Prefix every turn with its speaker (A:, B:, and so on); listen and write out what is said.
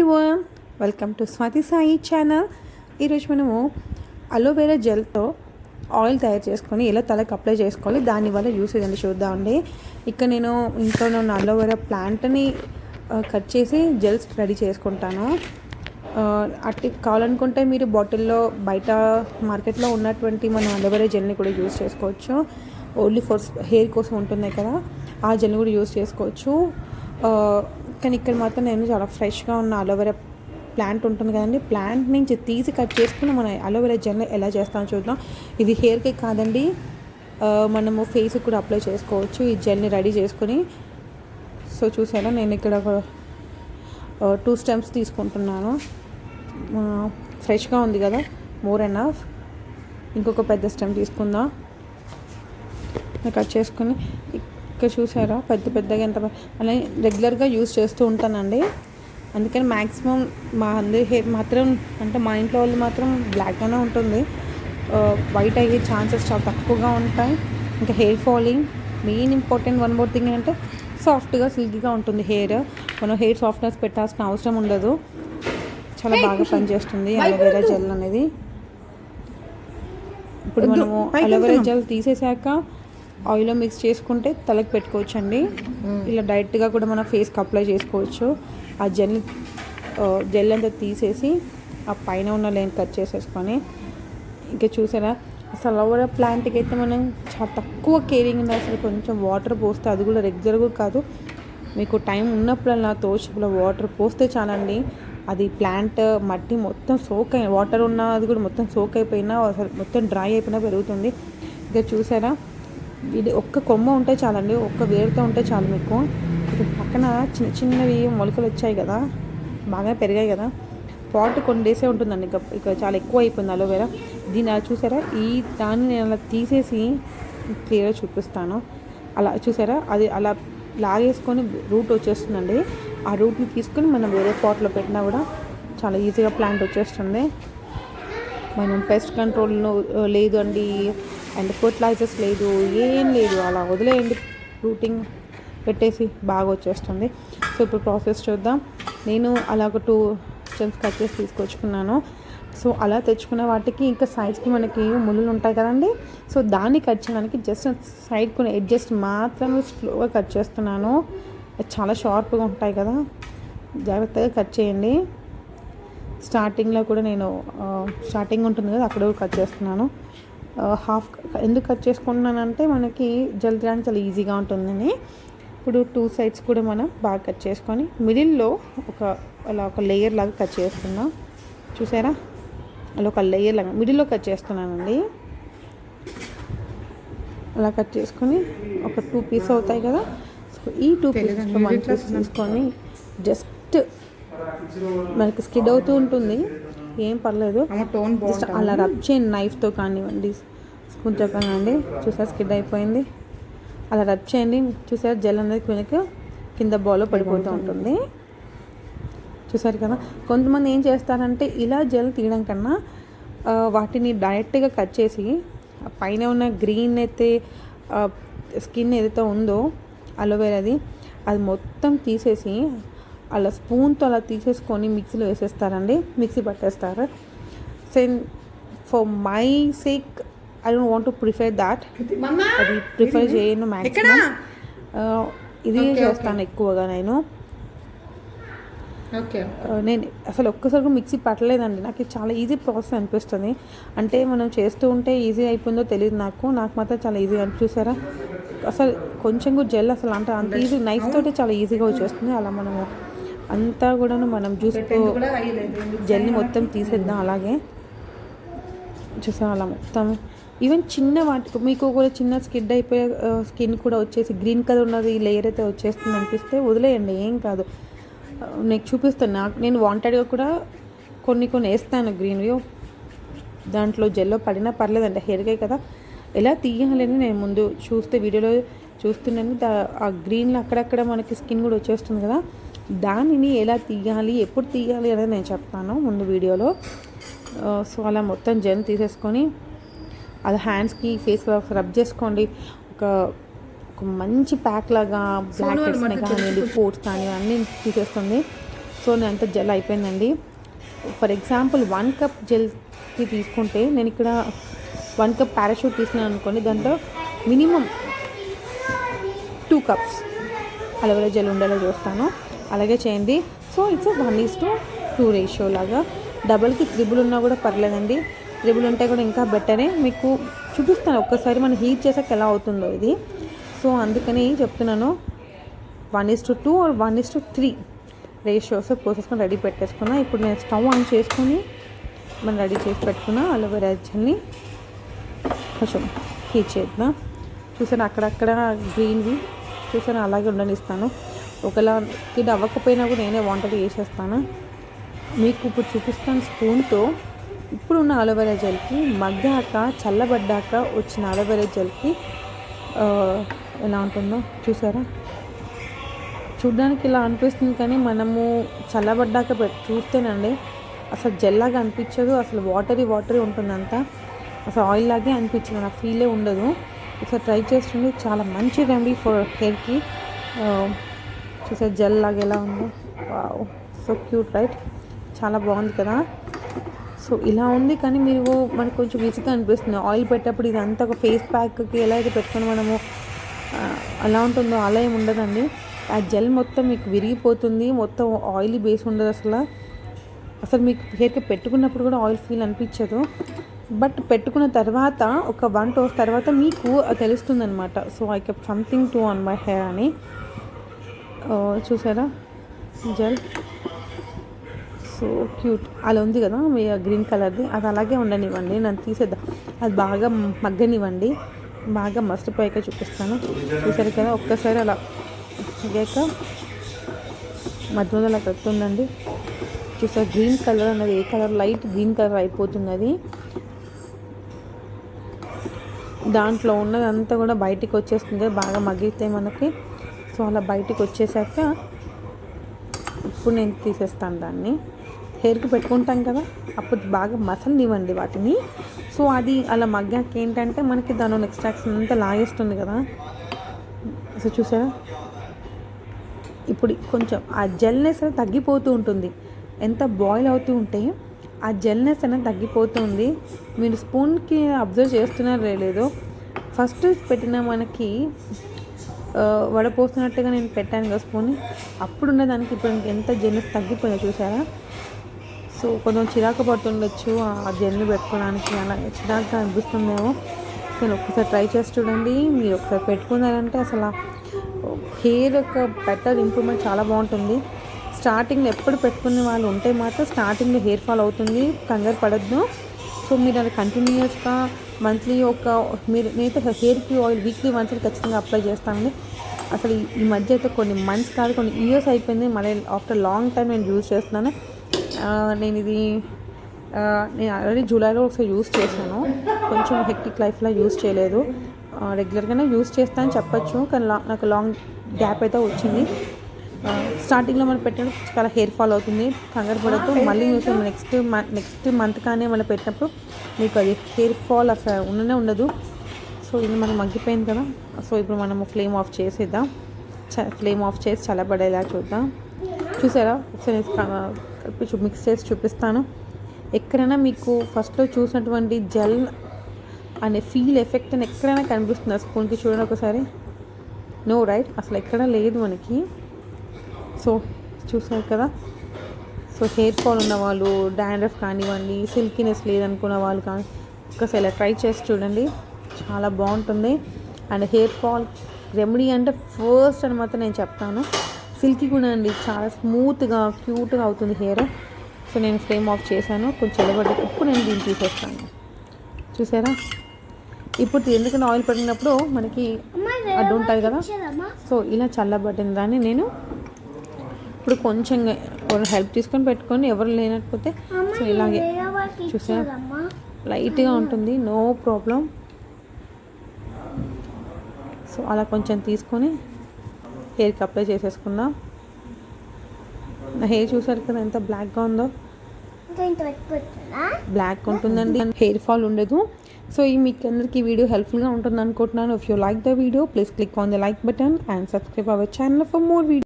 A: Everyone, welcome to Swathi Sai channel. ఈరోజు మనము aloe vera జెల్తో oil తయారు చేసుకొని ఎలా తలకు అప్లై చేసుకోవాలి, దానివల్ల యూసేజ్ అని చూద్దామండి. ఇక్కడ నేను ఇంట్లో ఉన్న అలోవెరా ప్లాంట్ని కట్ చేసి జెల్స్ రెడీ చేసుకుంటాను. అట్టి కావాలనుకుంటే మీరు బాటిల్లో బయట మార్కెట్లో ఉన్నటువంటి మన అలోవెరా జెల్ని కూడా యూజ్ చేసుకోవచ్చు. ఓన్లీ ఫర్ హెయిర్ కోసం ఉంటున్నాయి కదా, ఆ జెల్ని కూడా యూజ్ చేసుకోవచ్చు. కానీ ఇక్కడ మాత్రం నేను చాలా ఫ్రెష్గా ఉన్న అలోవెరా ప్లాంట్ ఉంటుంది కదండి, ప్లాంట్ నుంచి తీసి కట్ చేసుకుని మన అలోవెరా జెల్ ఎలా చేస్తామో చూద్దాం. ఇది హెయిర్కి కాదండి, మనము ఫేస్కి కూడా అప్లై చేసుకోవచ్చు ఈ జెల్ని రెడీ చేసుకొని. సో చూసారా, నేను ఇక్కడ ఒక 2 స్టెమ్స్ తీసుకుంటున్నాను. ఫ్రెష్గా ఉంది కదా, మోర్ ఎనఫ్. ఇంకొక పెద్ద స్టెమ్ తీసుకుందాం, కట్ చేసుకొని. ఇక్కడ చూసారా, పెద్దగా ఎంత అలా రెగ్యులర్గా యూజ్ చేస్తూ ఉంటానండి. అందుకని మ్యాక్సిమం మా అందరి హెయిర్ మాత్రం, అంటే మా ఇంట్లో వాళ్ళు మాత్రం బ్లాక్గానే ఉంటుంది, వైట్ అయ్యే ఛాన్సెస్ చాలా తక్కువగా ఉంటాయి. ఇంకా hair falling main important. One more thing ఏంటంటే సాఫ్ట్గా సిల్కీగా ఉంటుంది హెయిర్. మనం హెయిర్ సాఫ్ట్నెస్ పెట్టాల్సిన అవసరం ఉండదు. చాలా బాగా పనిచేస్తుంది అలోవెరా జెల్ అనేది. ఇప్పుడు మనము అలోవెరా జెల్ తీసేసాక ఆయిల్లో మిక్స్ చేసుకుంటే తలకు పెట్టుకోవచ్చు అండి. ఇలా డైరెక్ట్గా కూడా మన ఫేస్కి అప్లై చేసుకోవచ్చు. ఆ జెల్ అంతా తీసేసి ఆ పైన ఉన్న లేని కట్ చేసేసుకొని. ఇంకా చూసారా, అసలు అలోవెరా ప్లాంట్కి అయితే మనం చాలా తక్కువ కేరింగ్ ఉంది. అసలు కొంచెం వాటర్ పోస్తే, అది కూడా రెగ్యులర్గా కాదు, మీకు టైం ఉన్నప్పుడల్లా తోచిపులో వాటర్ పోస్తే చాలండి. అది ప్లాంట్ మట్టి మొత్తం సోక్ అయి, వాటర్ ఉన్న అది కూడా మొత్తం సోక్ అయిపోయినా, అసలు మొత్తం డ్రై అయిపోయినా పెరుగుతుంది. ఇంకా చూసారా, ఇది ఒక్క కొమ్మ ఉంటే చాలండి, ఒక్క వేరుతో ఉంటే చాలు మీకు. ఇది పక్కన చిన్నవి మొలకలు వచ్చాయి కదా, బాగా పెరిగాయి కదా. పాట్ కొన్ని డేసే ఉంటుందండి, ఇక చాలా ఎక్కువ అయిపోయింది అలోవెరా. దీన్ని అలా చూసారా, దాన్ని నేను అలా తీసేసి క్లియర్గా చూపిస్తాను. అలా చూసారా, అది అలా లాగేసుకొని రూట్ వచ్చేస్తుందండి. ఆ రూట్ని తీసుకొని మనం వేరే పాట్లో పెట్టినా కూడా చాలా ఈజీగా ప్లాంట్ వచ్చేస్తుంది. మనం పెస్ట్ కంట్రోల్ లేదు అండి, అండ్ ఫర్టిలైజర్స్ లేదు, ఏం లేదు, అలా వదిలేయండి, రూటింగ్ పెట్టేసి బాగా వచ్చేస్తుంది. సో ఇప్పుడు ప్రాసెస్ చూద్దాం. నేను అలా ఒక 2 స్టెమ్స్ కట్ చేసి తీసుకొచ్చుకున్నాను. సో అలా తెచ్చుకున్న వాటికి ఇంకా సైడ్స్కి మనకి ముళ్ళు ఉంటాయి కదండి, సో దాన్ని కట్ చేయడానికి జస్ట్ సైడ్ కొన్ని ఎడ్జెస్ మాత్రమే స్లోగా కట్ చేస్తున్నాను. చాలా షార్ప్గా ఉంటాయి కదా, జాగ్రత్తగా కట్ చేయండి. స్టార్టింగ్లో కూడా నేను స్టార్టింగ్ ఉంటుంది కదా, అక్కడ కట్ చేస్తున్నాను. హాఫ్ ఎందుకు కట్ చేసుకుంటున్నానంటే మనకి జెల్ తీయడానికి చాలా ఈజీగా ఉంటుందని. ఇప్పుడు 2 సైడ్స్ కూడా మనం బాగా కట్ చేసుకొని మిడిల్లో అలా ఒక లేయర్ లాగా కట్ చేస్తున్నాం. చూసారా, అలా ఒక లేయర్ లాగా మిడిల్లో కట్ చేస్తున్నానండి. అలా కట్ చేసుకొని ఒక 2 పీస్ అవుతాయి కదా. సో ఈ 2 పీసెస్ 1 పీస్ తీసుకొని జస్ట్ మనకి స్కిడ్ అవుతూ ఉంటుంది, ఏం పర్లేదు, జస్ట్ అలా రబ్ చేయండి నైఫ్తో కానివ్వండి, స్పూన్తో కానివ్వండి. చూసారా, స్కిడ్ అయిపోయింది. అలా రబ్ చేయండి. చూసారా, జెల్ అనేది వెనక కింద బౌల్లో పడిపోతూ ఉంటుంది. చూసారు కదా, కొంతమంది ఏం చేస్తారంటే ఇలా జెల్ తీయడం కన్నా వాటిని డైరెక్ట్గా కట్ చేసి పైన ఉన్న గ్రీన్ అయితే స్కిన్ ఏదైతే ఉందో అలోవెరాది, అది మొత్తం తీసేసి అలా స్పూన్తో అలా తీసేసుకొని మిక్సీలో వేసేస్తారండి, మిక్సీ పట్టేస్తారు. So for my sake I don't want to prefer that, అది ప్రిఫర్ చేయను మ్యాక్సిమం. ఇది చేస్తాను ఎక్కువగా నేను అసలు ఒక్కసారి మిక్సీ పట్టలేదండి. నాకు చాలా ఈజీ ప్రాసెస్ అనిపిస్తుంది. అంటే మనం చేస్తూ ఉంటే ఈజీ అయిపోయిందో తెలియదు, నాకు మాత్రం చాలా ఈజీగా అనిపిస్తారా. అసలు కొంచెం కూడా జెల్ అసలు అంటే అంత ఈజీ, నైఫ్ తోటి చాలా ఈజీగా వచ్చేస్తుంది. అలా మనము అంతా కూడా మనం జ్యూస్తో జెల్ని మొత్తం తీసేద్దాం. అలాగే చూసా, అలా మొత్తం ఈవెన్ చిన్న వాటికి మీకు కూడా చిన్న స్కిడ్ అయిపోయే స్కిన్ కూడా వచ్చేసి గ్రీన్ కలర్ ఉన్నది లేయర్ అయితే వచ్చేస్తుంది అనిపిస్తే వదిలేయండి, ఏం కాదు. నీకు చూపిస్తాను, నేను వాంటెడ్గా కూడా కొన్ని వేస్తాను గ్రీన్వి, దాంట్లో జెల్లో పడినా పర్లేదండి, హెయిర్కే కదా. ఎలా తీయాలని నేను ముందు వీడియోలో చూస్తున్నాను. ఆ గ్రీన్లో అక్కడక్కడ మనకి స్కిన్ కూడా వచ్చేస్తుంది కదా, దానిని ఎలా తీయాలి, ఎప్పుడు తీయాలి అనేది నేను చెప్తాను ముందు వీడియోలో. సో అలా మొత్తం జెల్ తీసేసుకొని అది హ్యాండ్స్కి ఫేస్కి రబ్ చేసుకోండి. ఒక మంచి ప్యాక్ లాగా బ్లాక్ హెడ్స్ని కానివ్వండి, పోర్ట్స్ కానీ అన్నీ తీసేస్తుంది. సో నేను అంత జెల్ అయిపోయిందండి. ఫర్ ఎగ్జాంపుల్ 1 కప్ జెల్కి తీసుకుంటే నేను ఇక్కడ 1 కప్ పారాషూట్ తీసుకున్నాను అనుకోండి, దాంట్లో మినిమం 2 కప్స్ అలోవెరా జెల్ ఉండేలా చూస్తాను. అలాగే చేయండి. సో ఇట్స్ 1:2 రేషియో లాగా. డబల్కి 3 ఉన్నా కూడా పర్లేదండి. 3 ఉంటే కూడా ఇంకా బెటరే. మీకు చూపిస్తాను ఒక్కసారి మనం హీట్ చేసాక ఎలా అవుతుందో ఇది. సో అందుకని చెప్తున్నాను 1:2 ఆర్ 1:3 రేషియోస్ పోసేసుకొని రెడీ పెట్టేసుకున్నా. ఇప్పుడు నేను స్టవ్ ఆన్ చేసుకొని మనం రెడీ చేసి పెట్టుకున్నా అలోవెరా జెల్ని కొంచెం హీట్ చేద్దాం. చూసాను అక్కడక్కడ గ్రీన్వి చూసాను, అలాగే ఉండనిస్తాను. ఒకలా స్కిడ్ అవ్వకపోయినా కూడా నేనే వాంటెడ్ చేసేస్తాను. మీకు ఇప్పుడు చూపిస్తాను స్పూన్తో ఇప్పుడున్న అలోవెరా జెల్కి మగ్గాక చల్లబడ్డాక వచ్చిన అలోవెరా జెల్కి ఎలా ఉంటుందో చూసారా. చూడ్డానికి ఇలా అనిపిస్తుంది, కానీ మనము చల్లబడ్డాక చూస్తేనండి అసలు జెల్లాగా అనిపించదు. అసలు వాటరీ ఉంటుందంతా. అసలు ఆయిల్ లాగే అనిపించదు, నా ఫీలే ఉండదు. ఒకసారి ట్రై చేస్తుండే, చాలా మంచి రెమెడీ ఫర్ హెయిర్కి. చూసారు జెల్ లాగా ఎలా ఉందో. వావ్, సో క్యూట్ రైట్, చాలా బాగుంది కదా. సో ఇలా ఉంది, కానీ మీరు మనకు కొంచెం విసుగా అనిపిస్తుంది ఆయిల్ పెట్టేటప్పుడు. ఇదంతా ఒక ఫేస్ ప్యాక్కి ఎలా అయితే పెట్టుకొని మనము అలా ఉంటుందో అలా ఏమి ఉండదండి. ఆ జెల్ మొత్తం మీకు విరిగిపోతుంది, మొత్తం ఆయిలీ బేస్ ఉండదు అసలు మీకు హెయిర్కి పెట్టుకున్నప్పుడు కూడా ఆయిల్ ఫీల్ అనిపించదు. బట్ పెట్టుకున్న తర్వాత ఒక 1 hours తర్వాత మీకు తెలుస్తుంది అనమాట. So I kept something to on my hair అని. చూసారా జెల్, సో క్యూట్. అలా ఉంది కదా మీ గ్రీన్ కలర్ది, అది అలాగే ఉండనివ్వండి. నన్ను తీసేద్దాం, అది బాగా మగ్గనివ్వండి. బాగా మసిలిపోయాక చూపిస్తాను. చూసారు కదా, ఒక్కసారి అలా మగ్గాక మధ్యలో అలా కడుతుందండి. చూసారు గ్రీన్ కలర్ అన్నది ఏ కలర్, లైట్ గ్రీన్ కలర్ అయిపోతుంది. అది దాంట్లో ఉన్నదంతా కూడా బయటికి వచ్చేస్తుంది బాగా మగ్గితే మనకి. సో అలా బయటికి వచ్చేసాక ఇప్పుడు నేను తీసేస్తాను దాన్ని. హెయిర్కి పెట్టుకుంటాం కదా, అప్పుడు బాగా మసలనివ్వండి వాటిని. సో అది అలా మగ్గాక ఏంటంటే మనకి దాని ఎక్స్ట్రాక్షన్ అంతా లాగేస్తుంది కదా. సో చూసారా, ఇప్పుడు కొంచెం ఆ జెల్నెస్ అనేది తగ్గిపోతూ ఉంటుంది. ఎంత బాయిల్ అవుతూ ఉంటే ఆ జెల్నెస్ అనేది తగ్గిపోతుంది. మీరు స్పూన్కి అబ్జర్వ్ చేస్తున్నారో లేదో, ఫస్ట్ పెట్టిన మనకి వడపోస్తున్నట్టుగా నేను పెట్టాను కదా స్పూన్ని, అప్పుడున్న దానికి ఇప్పుడు ఎంత జెల్నెస్ తగ్గిపోయిందో చూసారా. సో కొంచెం చిరాకు పడుతుండొచ్చు ఆ జెల్ని పెట్టుకోవడానికి, అలా చిరాకుగా అనిపిస్తుందేమో. కానీ ఒక్కసారి ట్రై చేసి చూడండి. మీరు ఒకసారి పెట్టుకున్నారంటే అసలు హెయిర్ యొక్క బెటర్ ఇంప్రూవ్మెంట్ చాలా బాగుంటుంది. స్టార్టింగ్లో ఎప్పుడు పెట్టుకునే వాళ్ళు ఉంటే మాత్రం స్టార్టింగ్లో హెయిర్ ఫాల్ అవుతుంది, కంగారు పడద్దు. సో మీరు అది కంటిన్యూస్గా మంత్లీ నేనైతే హెయిర్కి ఆయిల్ వీక్లీ వన్స్ ఖచ్చితంగా అప్లై చేస్తానండి. అసలు ఈ మధ్య అయితే కొన్ని మంత్స్ కాదు, కొన్ని ఇయర్స్ అయిపోయింది, మళ్ళీ ఆఫ్టర్ లాంగ్ టైం నేను యూజ్ చేస్తున్నాను. నేను ఆల్రెడీ జూలైలో ఒకసారి యూజ్ చేశాను. కొంచెం హెక్టిక్ లైఫ్లో యూజ్ చేయలేదు, రెగ్యులర్గానే యూజ్ చేస్తానని చెప్పచ్చు. కానీ నాకు లాంగ్ గ్యాప్ అయితే వచ్చింది. స్టార్టింగ్లో మనం పెట్టినప్పుడు చాలా హెయిర్ ఫాల్ అవుతుంది, కంగారు పడద్దు. మళ్ళీ నెక్స్ట్ మంత్ కానీ మనం పెట్టినప్పుడు మీకు అది హెయిర్ ఫాల్ అసలు ఉండనే ఉండదు. సో ఇది మనం మగ్గిపోయింది కదా. సో ఇప్పుడు మనము ఫ్లేమ్ ఆఫ్ చేసేద్దాం. ఫ్లేమ్ ఆఫ్ చేసి చల్లబడేలా చూద్దాం. చూసారా, ఒకసారి మిక్స్ చేసి చూపిస్తాను. ఎక్కడైనా మీకు ఫస్ట్లో చూసినటువంటి జెల్ అనే ఫీల్ ఎఫెక్ట్ అని ఎక్కడైనా కనిపిస్తుంది స్పూన్కి, చూడండి ఒకసారి. నో రైట్, అసలు ఎక్కడా లేదు మనకి. సో చూసారు కదా. సో హెయిర్ ఫాల్ ఉన్న వాళ్ళు, డాండ్రఫ్ కానివ్వండి, సిల్కీనెస్ లేదనుకున్న వాళ్ళు కానీ ఒకసారి ఇలా ట్రై చేసి చూడండి, చాలా బాగుంటుంది. అండ్ హెయిర్ ఫాల్ రెమెడీ అంటే ఫస్ట్ అని మాత్రం నేను చెప్తాను. సిల్కీ కూడా అండి, చాలా స్మూత్గా క్యూట్గా అవుతుంది హెయిర్. సో నేను ఫ్లేమ్ ఆఫ్ చేశాను, కొంచెం చల్లబడ్డ. ఇప్పుడు నేను దీన్ని తీసేస్తాను. చూసారా, ఇప్పుడు ఎందుకంటే ఆయిల్ పడినప్పుడు మనకి అడ్డు ఉంటుంది కదా. సో ఇలా చల్లబడిన దాన్ని నేను ఇప్పుడు కొంచెం హెల్ప్ తీసుకొని పెట్టుకొని, ఎవరు లేనకపోతే సో ఇలాగే చూసారా, లైట్గా ఉంటుంది, నో ప్రాబ్లం. సో అలా కొంచెం తీసుకొని హెయిర్కి అప్లై చేసేసుకుందాం. నా హెయిర్ చూసారు కదా ఎంత బ్లాక్గా ఉందో. బ్లాక్ ఉంటుందండి, హెయిర్ ఫాల్ ఉండదు. సో ఈ మీకు అందరికీ వీడియో హెల్ప్ఫుల్గా ఉంటుంది అనుకుంటున్నాను. If you like the video please click on the like button and subscribe our channel for more video.